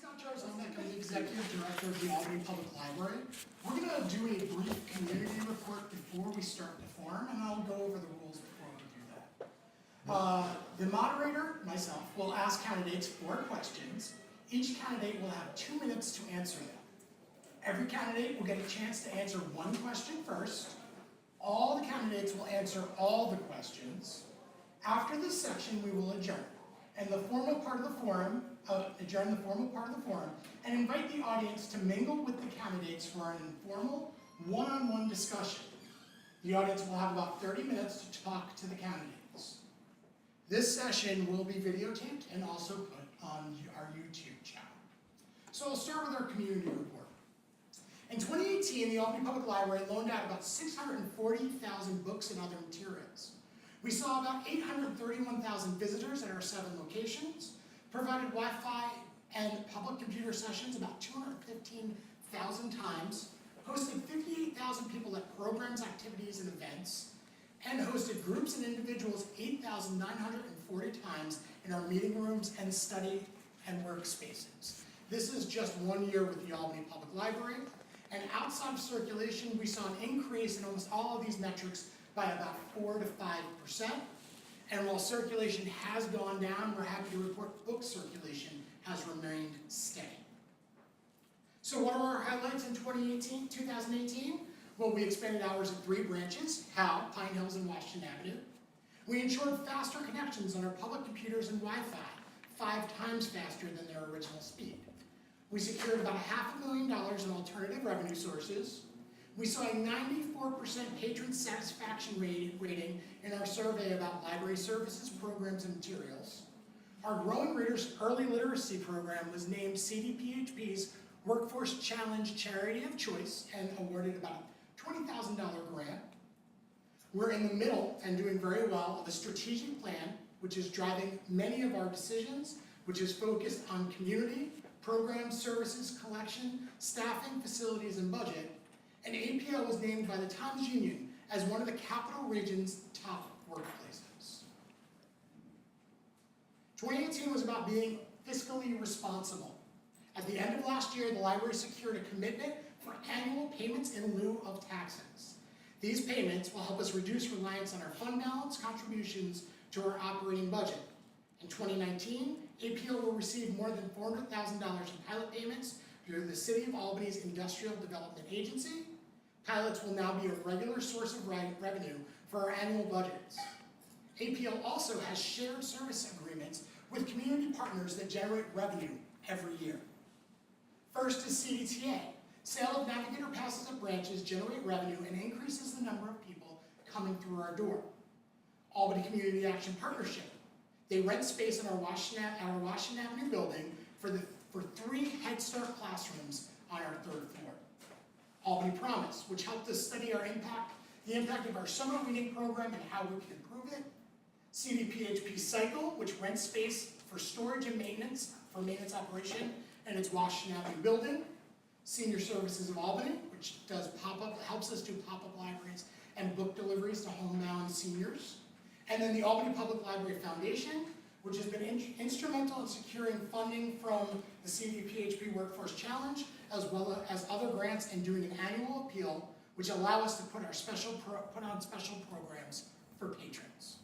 I'm the Executive Director of the Albany Public Library. We're going to do a brief community report before we start the forum, and I'll go over the rules before we do that. The moderator, myself, will ask candidates 4 questions. Each candidate will have 2 minutes to answer them. Every candidate will get a chance to answer 1 question first. All the candidates will answer all the questions. After this section, we will adjourn. And the formal part of the forum, adjourn the formal part of the forum, and invite the audience to mingle with the candidates for an informal, one-on-one discussion. The audience will have about 30 minutes to talk to the candidates. This session will be videotaped and also put on our YouTube channel. So I'll start with our community report. In 2018, the Albany Public Library loaned out about 640,000 books and other materials. We saw about 831,000 visitors at our 7 locations, provided Wi-Fi and public computer sessions about 215,000 times, hosted 58,000 people at programs, activities, and events, and hosted groups and individuals 8,940 times in our meeting rooms and study and workspaces. This is just 1 year with the Albany Public Library, and outside of circulation, we saw an increase in almost all of these metrics by about 4 to 5%. And while circulation has gone down, we're happy to report book circulation has remained steady. So what are our highlights in 2018? Well, we expanded hours at 3 branches, Howe, Pine Hills, and Washington Avenue. We ensured faster connections on our public computers and Wi-Fi, 5 times faster than their original speed. We secured about $500,000 in alternative revenue sources. We saw a 94% patron satisfaction rating in our survey about library services, programs, and materials. Our Growing Readers Early Literacy Program was named CDPHP's Workforce Challenge Charity of Choice and awarded about a $20,000 grant. We're in the middle and doing very well of a strategic plan, which is driving many of our decisions, which is focused on community, programs, services, collection, staffing, facilities, and budget. And APL was named by the Times Union as one of the Capital Region's top workplaces. 2018 was about being fiscally responsible. At the end of last year, the library secured a commitment for annual payments in lieu of taxes. These payments will help us reduce reliance on our fund balance contributions to our operating budget. In 2019, APL will receive more than $400,000 in pilot payments through the City of Albany's Industrial Development Agency. Pilots will now be a regular source of revenue for our annual budgets. APL also has shared service agreements with community partners that generate revenue every year. First is CDTA. Sale of Navigator passes at branches generate revenue and increases the number of people coming through our door. Albany Community Action Partnership. They rent space in our Washington Avenue building for 3 Head Start classrooms on our 3rd floor. Albany Promise, which helped us study the impact of our summer reading program and how we can improve it. CDPHP Cycle, which rents space for storage and maintenance operation in its Washington Avenue building. Senior Services of Albany, which helps us do pop-up libraries and book deliveries to homebound seniors. And then the Albany Public Library Foundation, which has been instrumental in securing funding from the CDPHP Workforce Challenge, as well as other grants, and doing an annual appeal, which allow us to put on special programs for patrons.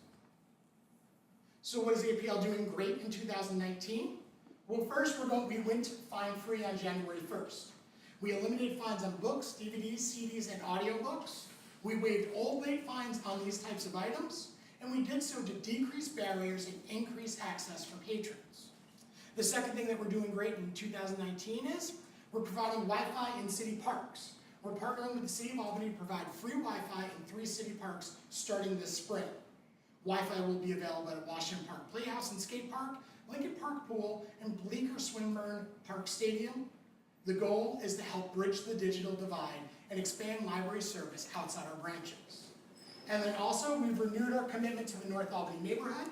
So what is the APL doing great in 2019? Well, first we went fine-free on January 1st. We eliminated fines on books, DVDs, CDs, and audiobooks. We waived all late fines on these types of items, and we did so to decrease barriers and increase access for patrons. The second thing that we're doing great in 2019 is we're providing Wi-Fi in city parks. We're partnering with the City of Albany to provide free Wi-Fi in 3 city parks starting this spring. Wi-Fi will be available at Washington Park Playhouse and Skate Park, Lincoln Park Pool, and Bleecker Swinburne Park Stadium. The goal is to help bridge the digital divide and expand library service outside our branches. And then also, we've renewed our commitment to the North Albany neighborhood.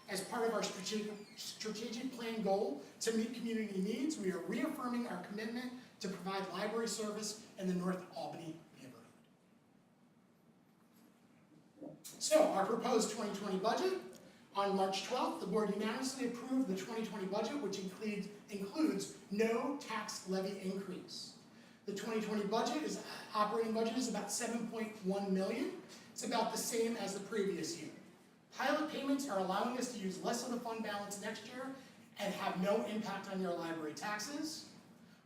As part of our strategic plan goal to meet community needs, we are reaffirming our commitment to provide library service in the North Albany neighborhood. So, our proposed 2020 budget. On March 12th, the board unanimously approved the 2020 budget, which includes no tax levy increase. The 2020 operating budget is about $7.1 million. It's about the same as the previous year. Pilot payments are allowing us to use less of the fund balance next year and have no impact on your library taxes.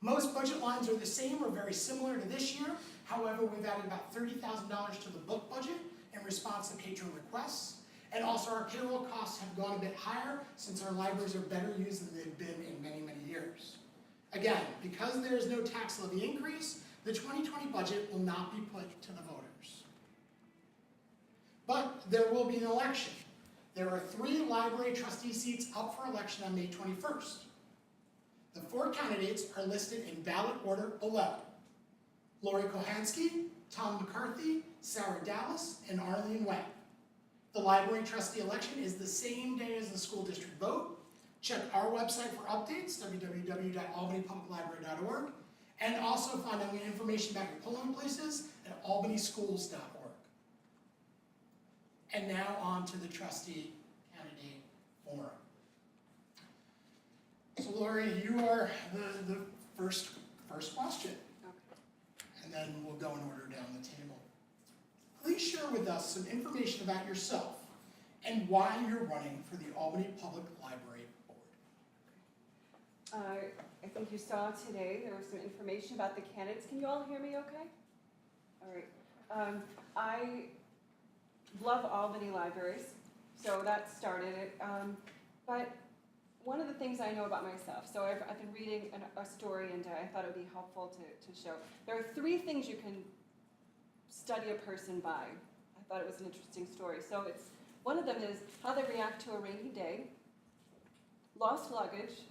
Most budget lines are the same or very similar to this year. However, we've added about $30,000 to the book budget in response to patron requests. And also our payroll costs have gone a bit higher since our libraries are better used than they've been in many, many years. Again, because there is no tax levy increase, the 2020 budget will not be put to the voters. But there will be an election. There are 3 library trustee seats up for election on May 21st. The 4 candidates are listed in ballot order below: Lori Kohansky, Tom McCarthy, Sarah Dallas, and Arlene Webb. The library trustee election is the same day as the school district vote. Check our website for updates, www.albanypubliclibrary.org, and also find out information about your polling places at albanyschools.org. And now on to the trustee candidate forum. So Lori, you are the first question. Okay. And then we'll go in order down the table. Please share with us some information about yourself and why you're running for the Albany Public Library Board. I think you saw today there was some information about the candidates. Can you all hear me okay? All right. I love Albany libraries, so that started it. But one of the things I know about myself, so I've been reading a story and I thought it would be helpful to show. There are 3 things you can study a person by. I thought it was an interesting story. So one of them is how they react to a rainy day, lost luggage,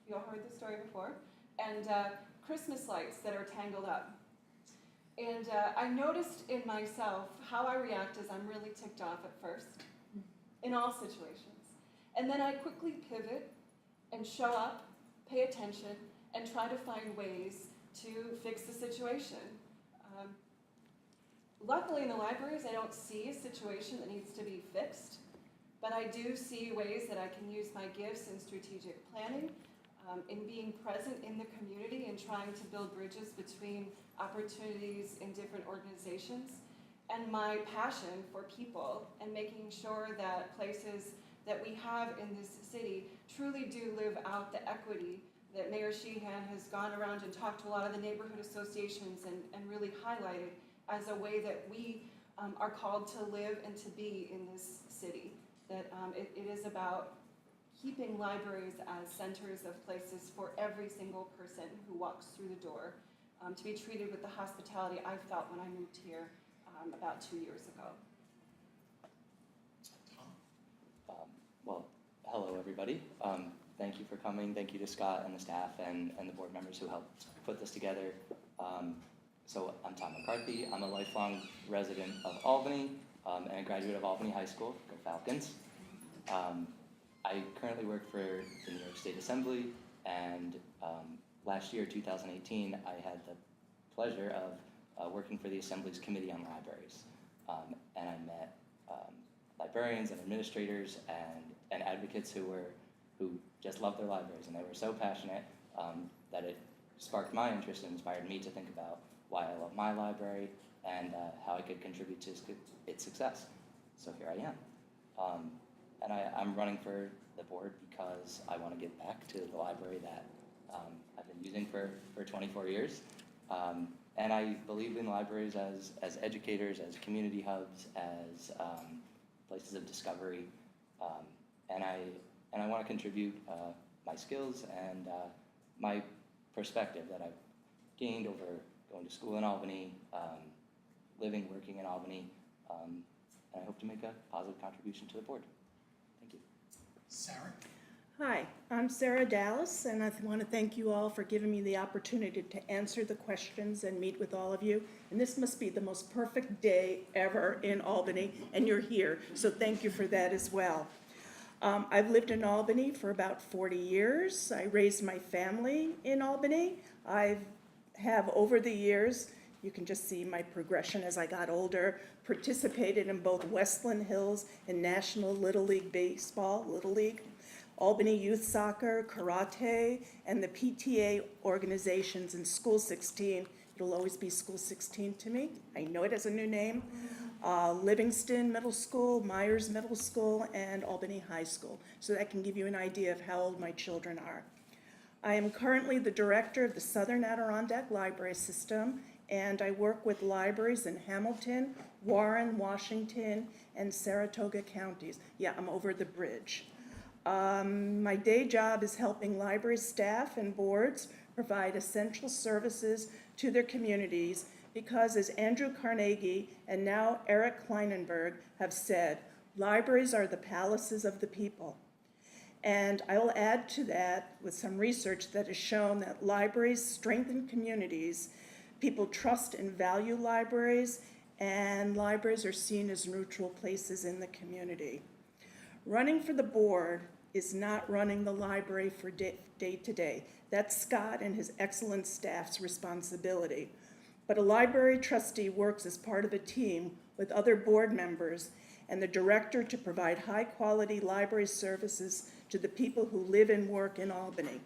you all heard this story before, and Christmas lights that are tangled up. And I noticed in myself how I react is I'm really ticked off at first, in all situations. And then I quickly pivot and show up, pay attention, and try to find ways to fix the situation. Luckily in the libraries, I don't see a situation that needs to be fixed, but I do see ways that I can use my gifts in strategic planning, in being present in the community and trying to build bridges between opportunities in different organizations, and my passion for people and making sure that places that we have in this city truly do live out the equity that Mayor Sheehan has gone around and talked to a lot of the neighborhood associations and really highlighted as a way that we are called to live and to be in this city. That it is about keeping libraries as centers of places for every single person who walks through the door, to be treated with the hospitality I felt when I moved here about 2 years ago. Well, hello everybody. Thank you for coming. Thank you to Scott and the staff and the board members who helped put this together. So I'm Tom McCarthy. I'm a lifelong resident of Albany and a graduate of Albany High School, go Falcons. I currently work for the New York State Assembly, and last year, 2018, I had the pleasure of working for the Assembly's Committee on Libraries. And I met librarians and administrators and advocates who just loved their libraries, and they were so passionate that it sparked my interest and inspired me to think about why I love my library and how I could contribute to its success. So here I am. And I'm running for the board because I want to give back to the library that I've been using for 24 years. And I believe in libraries as educators, as community hubs, as places of discovery. And I want to contribute my skills and my perspective that I've gained over going to school in Albany, living, working in Albany, and I hope to make a positive contribution to the board. Thank you. Sarah? Hi, I'm Sarah Dallas, and I want to thank you all for giving me the opportunity to answer the questions and meet with all of you. And this must be the most perfect day ever in Albany, and you're here, so thank you for that as well. I've lived in Albany for about 40 years. I raised my family in Albany. I have over the years, you can just see my progression as I got older, participated in both Westland Hills and National Little League Baseball, Little League, Albany Youth Soccer, Karate, and the PTA organizations in School 16. It'll always be School 16 to me. I know it has a new name. Livingston Middle School, Myers Middle School, and Albany High School. So that can give you an idea of how old my children are. I am currently the director of the Southern Adirondack Library System, and I work with libraries in Hamilton, Warren, Washington, and Saratoga counties. Yeah, I'm over the bridge. My day job is helping library staff and boards provide essential services to their communities because, as Andrew Carnegie and now Eric Kleinenberg have said, libraries are the palaces of the people. And I will add to that with some research that has shown that libraries strengthen communities. People trust and value libraries, and libraries are seen as neutral places in the community. Running for the board is not running the library for day to day. That's Scott and his excellent staff's responsibility. But a library trustee works as part of a team with other board members and the director to provide high-quality library services to the people who live and work in Albany.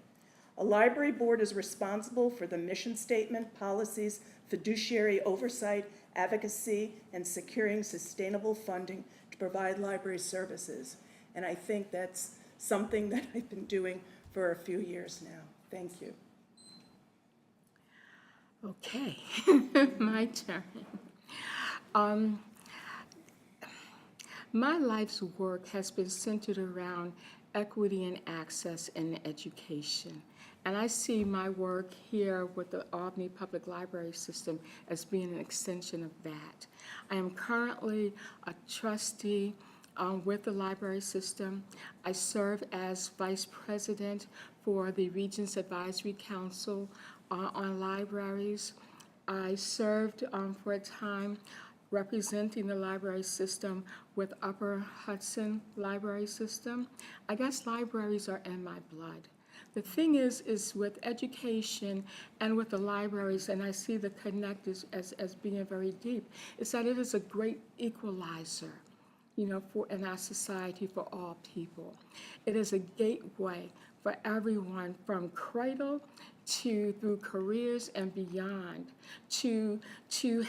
A library board is responsible for the mission statement, policies, fiduciary oversight, advocacy, and securing sustainable funding to provide library services. And I think that's something that I've been doing for a few years now. Thank you. Okay, my turn. My life's work has been centered around equity and access in education. And I see my work here with the Albany Public Library System as being an extension of that. I am currently a trustee with the library system. I serve as vice president for the Regents Advisory Council on libraries. I served for a time representing the library system with Upper Hudson Library System. I guess libraries are in my blood. The thing is with education and with the libraries, and I see the connect as being very deep, is that it is a great equalizer, you know, in our society for all people. It is a gateway for everyone from cradle to through careers and beyond to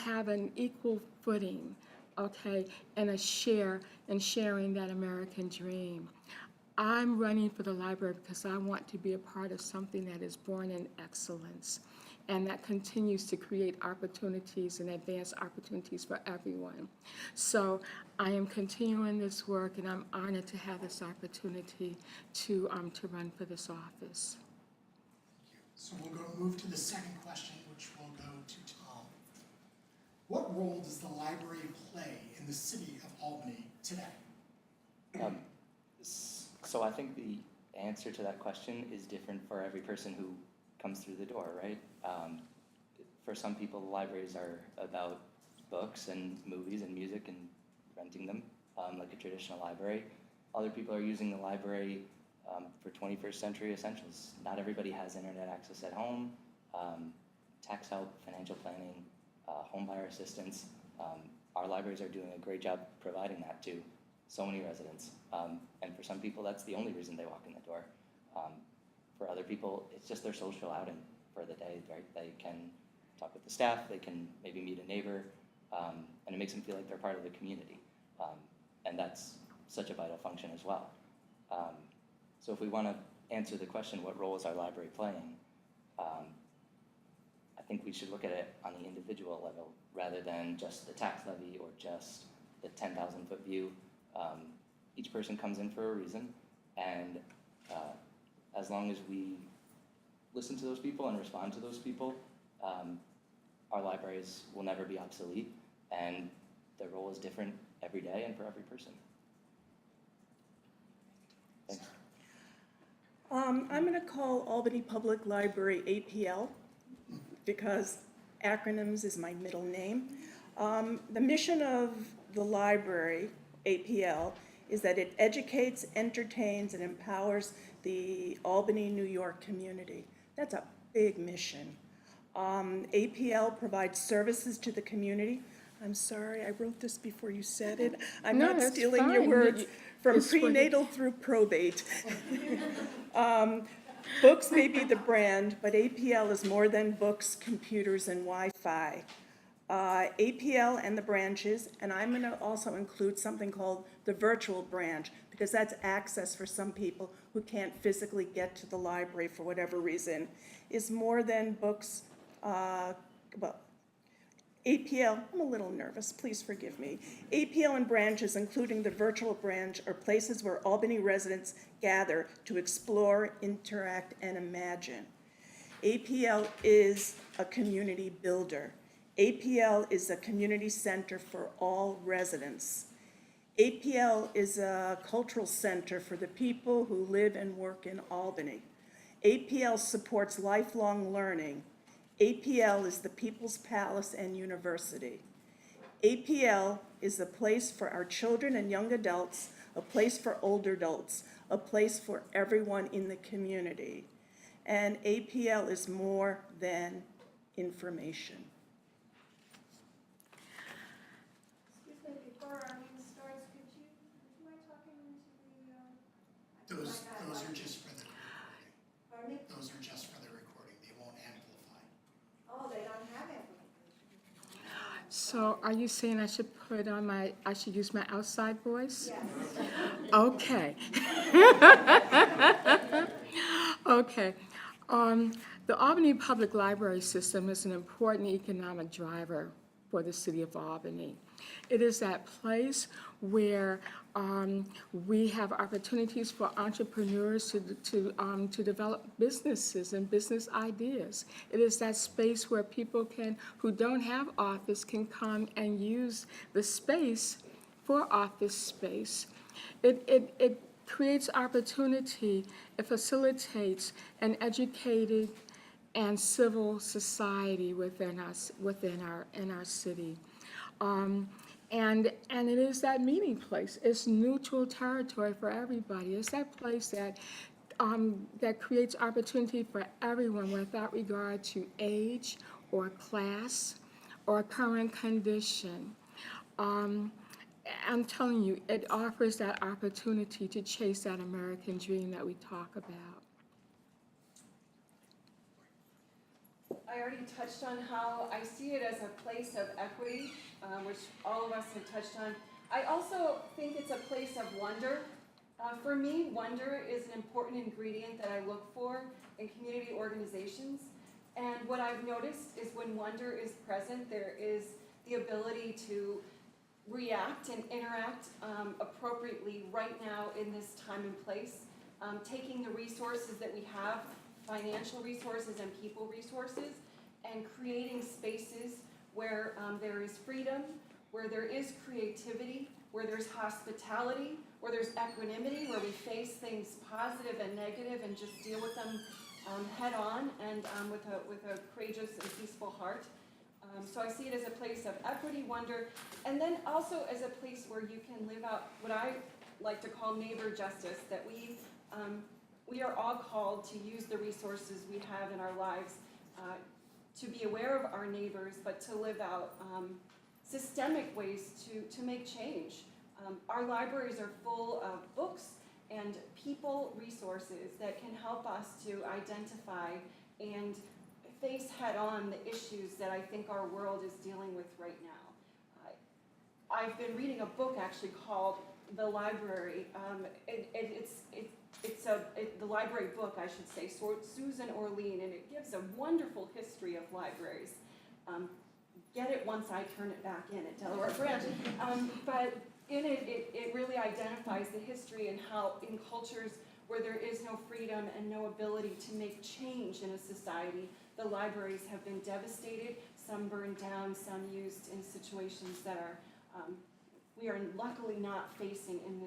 have an equal footing, okay, and a share in sharing that American dream. I'm running for the library because I want to be a part of something that is born in excellence and that continues to create opportunities and advance opportunities for everyone. So I am continuing this work, and I'm honored to have this opportunity to run for this office. So we'll move to the second question, which will go to Tom. What role does the library play in the city of Albany today? So I think the answer to that question is different for every person who comes through the door, right? For some people, libraries are about books and movies and music and renting them, like a traditional library. Other people are using the library for 21st century essentials. Not everybody has internet access at home, tax help, financial planning, home buyer assistance. Our libraries are doing a great job providing that to so many residents. And for some people, that's the only reason they walk in the door. For other people, it's just their social outing for the day, right? They can talk with the staff, they can maybe meet a neighbor, and it makes them feel like they're part of the community. And that's such a vital function as well. So if we want to answer the question, what role is our library playing? I think we should look at it on the individual level rather than just the tax levy or just the 10,000-foot view. Each person comes in for a reason, and as long as we listen to those people and respond to those people, our libraries will never be obsolete, and their role is different every day and for every person. Thanks. I'm going to call Albany Public Library APL because acronyms is my middle name. The mission of the library, APL, is that it educates, entertains, and empowers the Albany, New York community. That's a big mission. APL provides services to the community I'm sorry, I wrote this before you said it. I'm No, not that's stealing your fine. words. From It's what you- prenatal through probate. Books may be the brand, but APL is more than books, computers, and Wi-Fi. APL and the branches, and I'm going to also include something called the virtual branch, because that's access for some people who can't physically get to the library for whatever reason, is more than books, well, APL, I'm a little nervous, please forgive me. APL and branches, including the virtual branch, are places where Albany residents gather to explore, interact, and imagine. APL is a community builder. APL is a community center for all residents. APL is a cultural center for the people who live and work in Albany. APL supports lifelong learning. APL is the People's Palace and University. APL is a place for our children and young adults, a place for older adults, a place for everyone in the community. And APL is more than information. Excuse me, before our meeting starts, would you mind talking to the, Those are just for the recording. pardon me? Those are just for the recording. They won't amplify. Oh, they don't have it. So are you saying I should put on I should use my outside voice? Yes. Okay. Okay. The Albany Public Library System is an important economic driver for the city of Albany. It is that place where we have opportunities for entrepreneurs to develop businesses and business ideas. It is that space where people who don't have office can come and use the space for office space. It creates opportunity, it facilitates an educated and civil society within our city. And it is that meeting place. It's neutral territory for everybody. It's that place that creates opportunity for everyone without regard to age or class or current condition. I'm telling you, it offers that opportunity to chase that American dream that we talk about. I already touched on how I see it as a place of equity, which all of us have touched on. I also think it's a place of wonder. For me, wonder is an important ingredient that I look for in community organizations. And what I've noticed is when wonder is present, there is the ability to react and interact appropriately right now in this time and place, taking the resources that we have, financial resources and people resources, and creating spaces where there is freedom, where there is creativity, where there's hospitality, where there's equanimity, where we face things positive and negative and just deal with them head on and with a courageous and peaceful heart. So I see it as a place of equity, wonder, and then also as a place where you can live out what I like to call neighbor justice, that we are all called to use the resources we have in our lives to be aware of our neighbors, but to live out systemic ways to make change. Our libraries are full of books and people resources that can help us to identify and face head-on the issues that I think our world is dealing with right now. I've been reading a book actually called The Library. It's the library book, I should say, Susan Orlean, and it gives a wonderful history of libraries. Get it once I turn it back in at Delaware Branch. But in it really identifies the history and how in cultures where there is no freedom and no ability to make change in a society, the libraries have been devastated, some burned down, some used in situations that we are luckily not facing in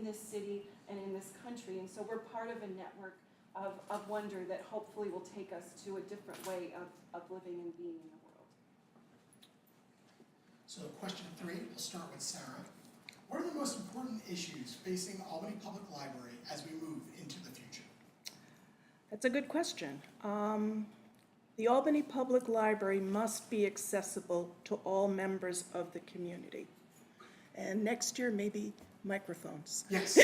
this city and in this country. And so we're part of a network of wonder that hopefully will take us to a different way of living and being in the world. So question 3, we'll start with Sarah. What are the most important issues facing Albany Public Library as we move into the future? That's a good question. The Albany Public Library must be accessible to all members of the community. And next year, maybe microphones. Yes.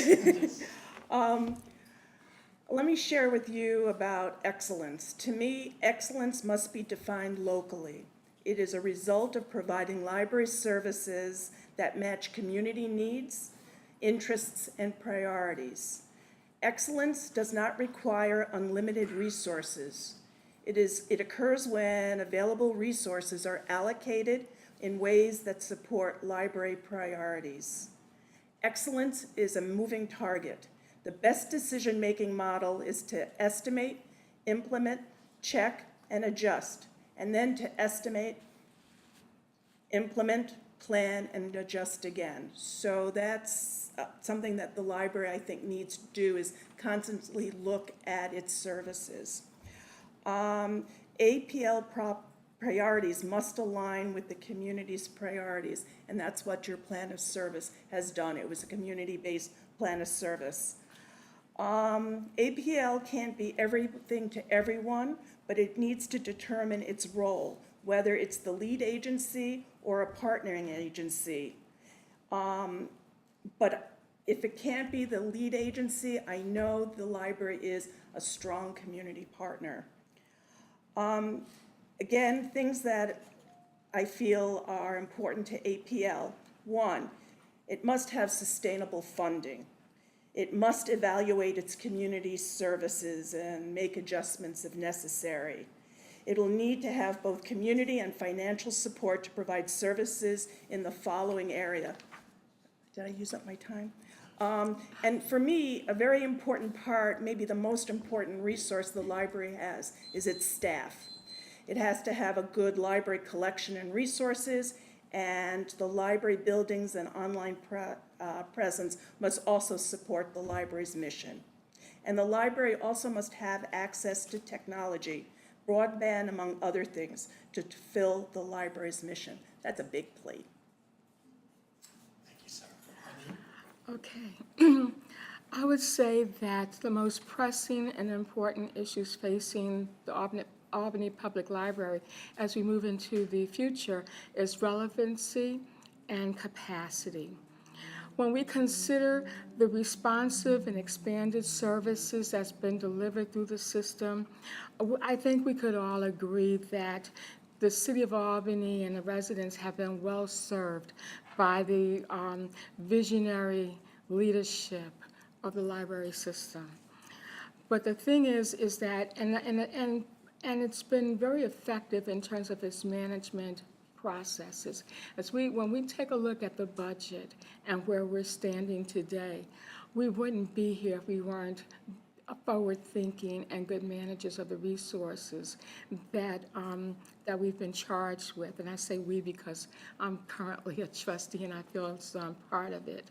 Let me share with you about excellence. To me, excellence must be defined locally. It is a result of providing library services that match community needs, interests, and priorities. Excellence does not require unlimited resources. It occurs when available resources are allocated in ways that support library priorities. Excellence is a moving target. The best decision-making model is to estimate, implement, check, and adjust, and then to estimate, implement, plan, and adjust again. So that's something that the library, I think, needs to do, is constantly look at its services. APL priorities must align with the community's priorities, and that's what your plan of service has done. It was a community-based plan of service. APL can't be everything to everyone, but it needs to determine its role, whether it's the lead agency or a partnering agency. But if it can't be the lead agency, I know the library is a strong community partner. Again, things that I feel are important to APL. One, it must have sustainable funding. It must evaluate its community services and make adjustments if necessary. It'll need to have both community and financial support to provide services in the following area. Did I use up my time? And for me, a very important part, maybe the most important resource the library has, is its staff. It has to have a good library collection and resources, and the library buildings and online presence must also support the library's mission. And the library also must have access to technology, broadband among other things, to fulfill the library's mission. That's a big plate. Thank you, Sarah. Okay. I would say that the most pressing and important issues facing the Albany Public Library as we move into the future is relevancy and capacity. When we consider the responsive and expanded services that's been delivered through the system, I think we could all agree that the City of Albany and the residents have been well served by the visionary leadership of the library system. But the thing is that, and it's been very effective in terms of its management processes. When we take a look at the budget and where we're standing today, we wouldn't be here if we weren't forward-thinking and good managers of the resources that we've been charged with. And I say we because I'm currently a trustee and I feel I'm part of it.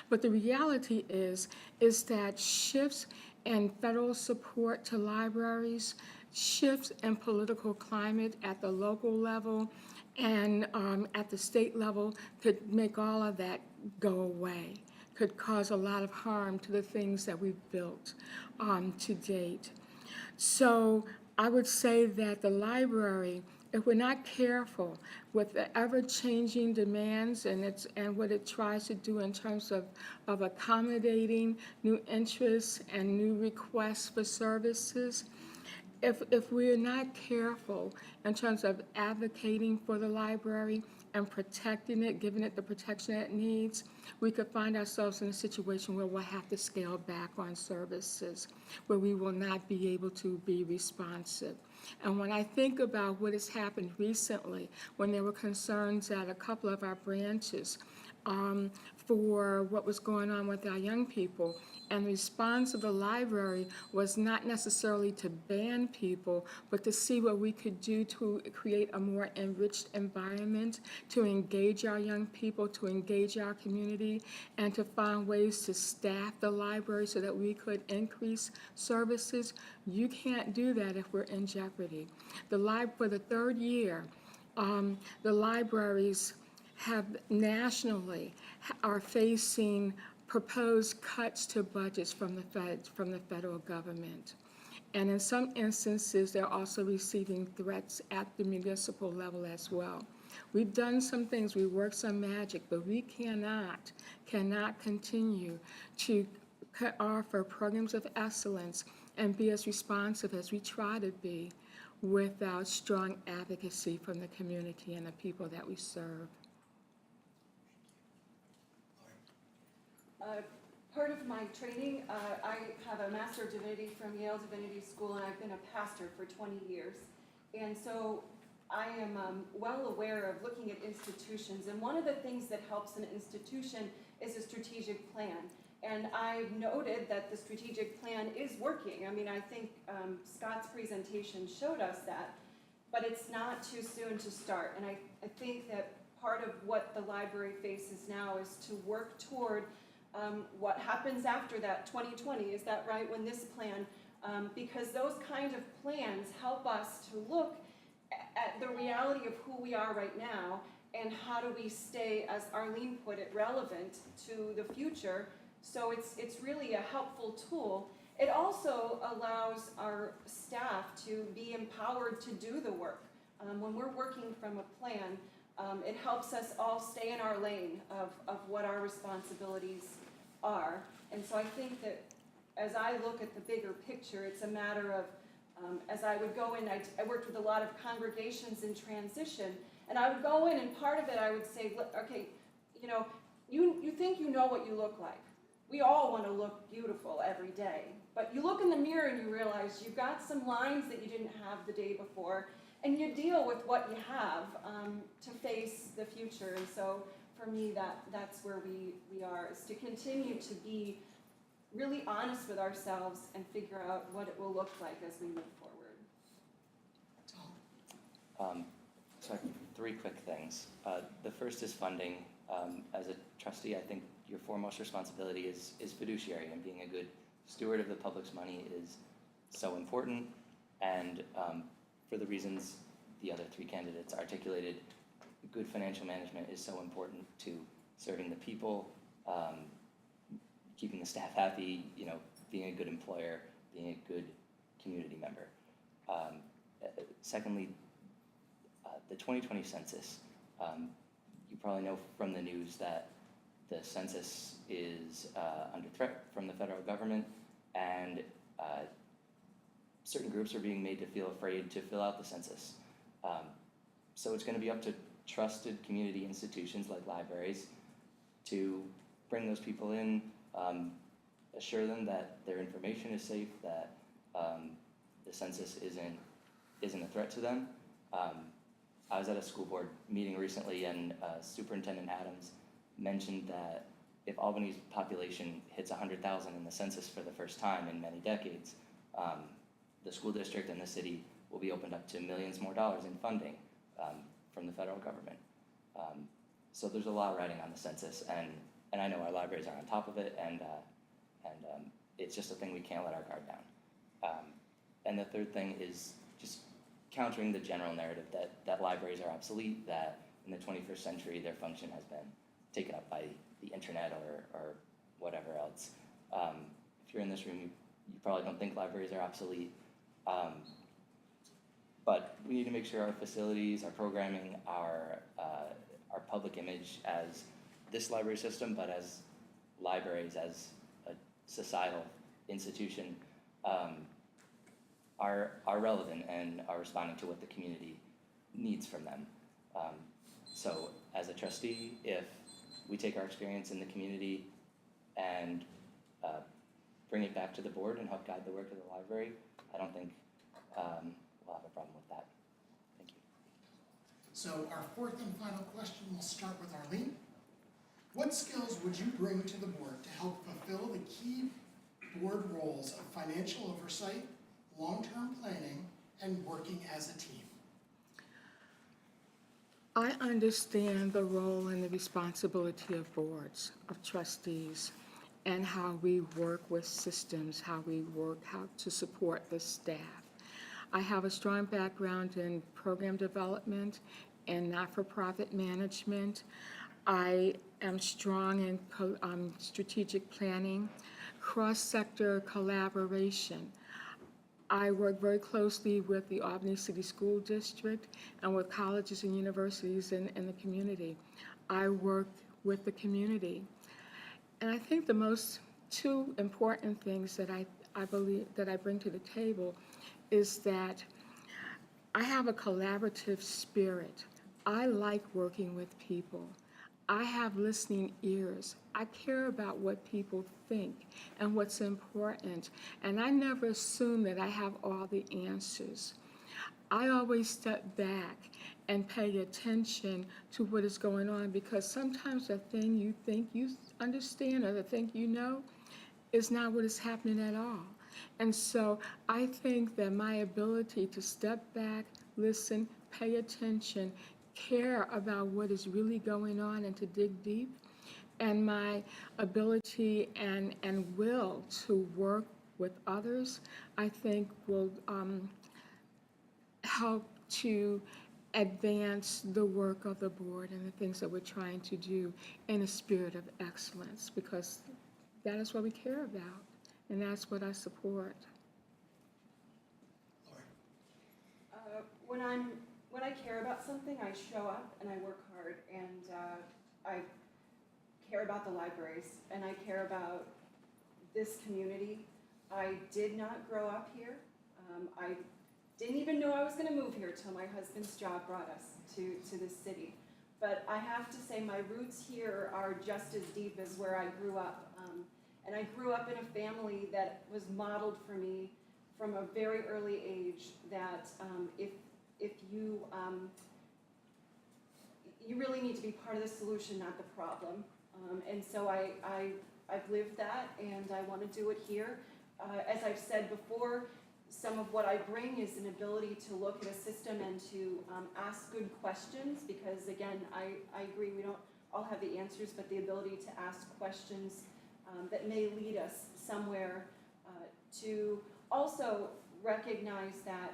But the reality is that shifts in federal support to libraries, shifts in political climate at the local level and at the state level could make all of that go away, could cause a lot of harm to the things that we've built to date. So I would say that the library, if we're not careful with the ever-changing demands and what it tries to do in terms of accommodating new interests and new requests for services, if we're not careful in terms of advocating for the library and protecting it, giving it the protection it needs, we could find ourselves in a situation where we'll have to scale back on services, where we will not be able to be responsive. And when I think about what has happened recently, when there were concerns at a couple of our branches for what was going on with our young people, and the response of the library was not necessarily to ban people, but to see what we could do to create a more enriched environment, to engage our young people, to engage our community, and to find ways to staff the library so that we could increase services. You can't do that if we're in jeopardy. For the third year, the libraries nationally are facing proposed cuts to budgets from the federal government. And in some instances, they're also receiving threats at the municipal level as well. We've done some things, we worked some magic, but we cannot continue to offer programs of excellence and be as responsive as we try to be without strong advocacy from the community and the people that we serve. Part of my training, I have a Master of Divinity from Yale Divinity School, and I've been a pastor for 20 years. And so I am well aware of looking at institutions, and one of the things that helps an institution is a strategic plan. And I've noted that the strategic plan is working. I mean, I think Scott's presentation showed us that, but it's not too soon to start. And I think that part of what the library faces now is to work toward what happens after that 2020, is that right, when this plan, because those kind of plans help us to look at the reality of who we are right now and how do we stay, as Arlene put it, relevant to the future. So it's really a helpful tool. It also allows our staff to be empowered to do the work. When we're working from a plan, it helps us all stay in our lane of what our responsibilities are. And so I think that as I look at the bigger picture, it's a matter of, as I would go in, I worked with a lot of congregations in transition, and I would go in, and part of it I would say, look, okay, you know, you think you know what you look like. We all want to look beautiful every day, but you look in the mirror and you realize you've got some lines that you didn't have the day before, and you deal with what you have to face the future. And so for me, that's where we are, is to continue to be really honest with ourselves and figure out what it will look like as we move forward. So 3 quick things. The first is funding. As a trustee, I think your foremost responsibility is fiduciary, and being a good steward of the public's money is so important. And for the reasons the other 3 candidates articulated, good financial management is so important to serving the people, keeping the staff happy, you know, being a good employer, being a good community member. Secondly, the 2020 census. You probably know from the news that the census is under threat from the federal government, and certain groups are being made to feel afraid to fill out the census. So it's going to be up to trusted community institutions like libraries to bring those people in, assure them that their information is safe, that the census isn't a threat to them. I was at a school board meeting recently, and Superintendent Adams mentioned that if Albany's population hits 100,000 in the census for the first time in many decades, the school district and the city will be opened up to millions more dollars in funding from the federal government. So there's a lot riding on the census, and I know our libraries are on top of it, and it's just a thing we can't let our guard down. And the third thing is just countering the general narrative that libraries are obsolete, that in the 21st century their function has been taken up by the internet or whatever else. If you're in this room, you probably don't think libraries are obsolete. But we need to make sure our facilities, our programming, our public image as this library system, but as libraries, as a societal institution, are relevant and are responding to what the community needs from them. So as a trustee, if we take our experience in the community and bring it back to the board and help guide the work of the library, I don't think we'll have a problem with that. Thank you. So our 4th and final question will start with Arlene. What skills would you bring to the board to help fulfill the key board roles of financial oversight, long-term planning, and working as a team? I understand the role and the responsibility of boards, of trustees, and how we work with systems, how to support the staff. I have a strong background in program development and not-for-profit management. I am strong in strategic planning, cross-sector collaboration. I work very closely with the Albany City School District and with colleges and universities in the community. I work with the community. And I think the most two important things that I believe that I bring to the table is that I have a collaborative spirit. I like working with people. I have listening ears. I care about what people think and what's important. And I never assume that I have all the answers. I always step back and pay attention to what is going on, because sometimes the thing you think you understand or the thing you know is not what is happening at all. And so I think that my ability to step back, listen, pay attention, care about what is really going on and to dig deep, and my ability and will to work with others, I think will help to advance the work of the board and the things that we're trying to do in a spirit of excellence, because that is what we care about, and that's what I support. Lori? When I care about something, I show up and I work hard, and I care about the libraries, and I care about this community. I did not grow up here. I didn't even know I was going to move here till my husband's job brought us to this city. But I have to say my roots here are just as deep as where I grew up. And I grew up in a family that was modeled for me from a very early age that if you you really need to be part of the solution, not the problem. And so I've lived that, and I want to do it here. As I've said before, some of what I bring is an ability to look at a system and to ask good questions, because again, I agree we don't all have the answers, but the ability to ask questions that may lead us somewhere, to also recognize that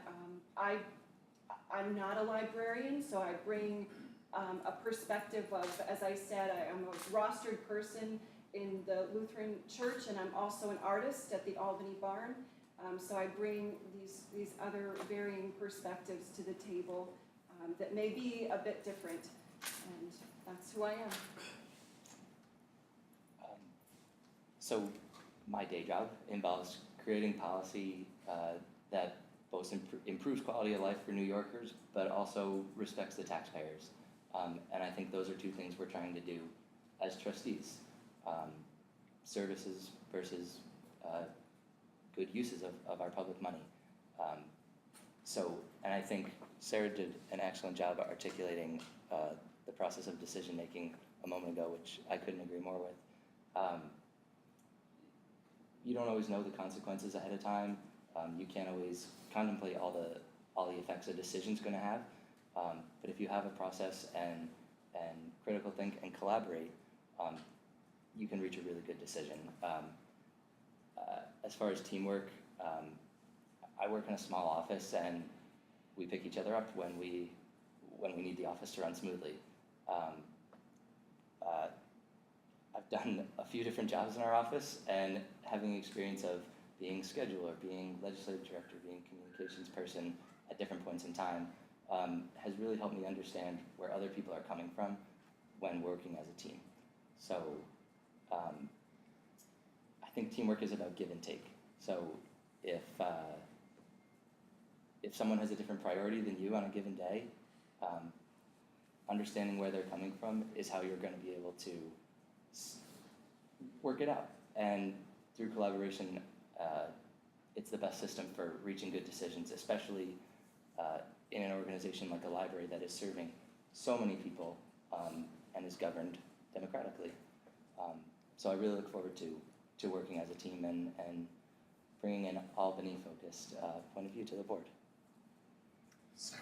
I'm not a librarian, so I bring a perspective of, as I said, I'm a rostered person in the Lutheran Church, and I'm also an artist at the Albany Barn. So I bring these other varying perspectives to the table that may be a bit different, and that's who I am. So my day job involves creating policy that both improves quality of life for New Yorkers, but also respects the taxpayers. And I think those are two things we're trying to do as trustees. Services versus good uses of our public money. And I think Sarah did an excellent job articulating the process of decision-making a moment ago, which I couldn't agree more with. You don't always know the consequences ahead of time. You can't always contemplate all the effects a decision's going to have. But if you have a process and critical think and collaborate, you can reach a really good decision. As far as teamwork, I work in a small office, and we pick each other up when we need the office to run smoothly. I've done a few different jobs in our office, and having experience of being scheduler, being legislative director, being communications person at different points in time has really helped me understand where other people are coming from when working as a team. So I think teamwork is about give and take. So if someone has a different priority than you on a given day, understanding where they're coming from is how you're going to be able to work it out. And through collaboration, it's the best system for reaching good decisions, especially in an organization like a library that is serving so many people and is governed democratically. So I really look forward to working as a team and bringing an Albany-focused point of view to the board. Sarah?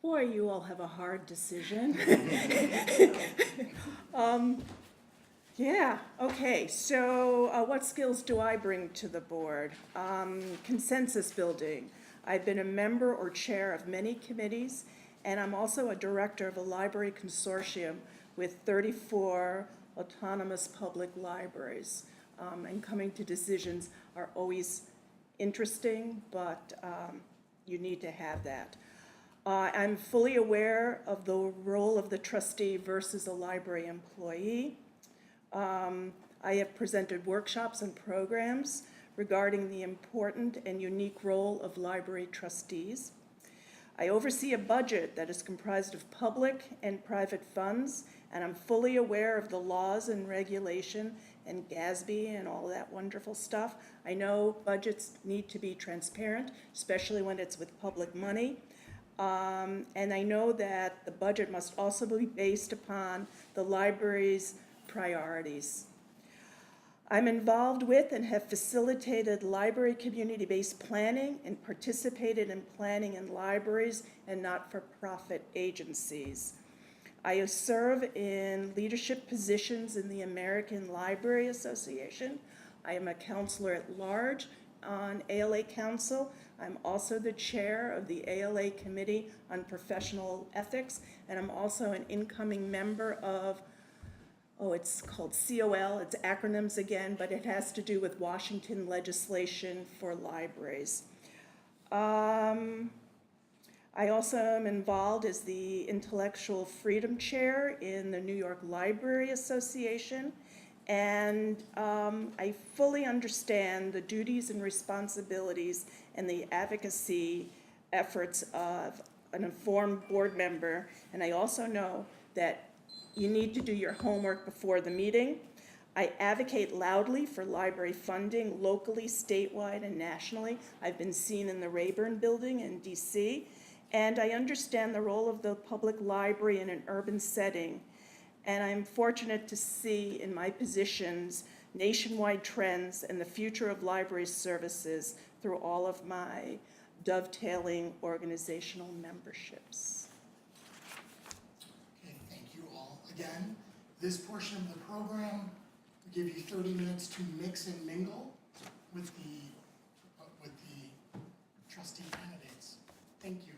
Boy, you all have a hard decision. Yeah, okay, so what skills do I bring to the board? Consensus building. I've been a member or chair of many committees, and I'm also a director of a library consortium with 34 autonomous public libraries. And coming to decisions are always interesting, but you need to have that. I'm fully aware of the role of the trustee versus a library employee. I have presented workshops and programs regarding the important and unique role of library trustees. I oversee a budget that is comprised of public and private funds, and I'm fully aware of the laws and regulation and GASB and all that wonderful stuff. I know budgets need to be transparent, especially when it's with public money. And I know that the budget must also be based upon the library's priorities. I'm involved with and have facilitated library community-based planning and participated in planning in libraries and not-for-profit agencies. I serve in leadership positions in the American Library Association. I am a counselor at large on ALA Council. I'm also the chair of the ALA Committee on Professional Ethics, and I'm also an incoming member of it's called COL, it's acronyms again, but it has to do with Washington legislation for libraries. I also am involved as the Intellectual Freedom Chair in the New York Library Association, and I fully understand the duties and responsibilities and the advocacy efforts of an informed board member, and I also know that you need to do your homework before the meeting. I advocate loudly for library funding locally, statewide, and nationally. I've been seen in the Rayburn Building in DC, and I understand the role of the public library in an urban setting. And I'm fortunate to see in my positions nationwide trends and the future of library services through all of my dovetailing organizational memberships. Again, this portion of the program will give you 30 minutes to mix and mingle with the trustee candidates. Thank you.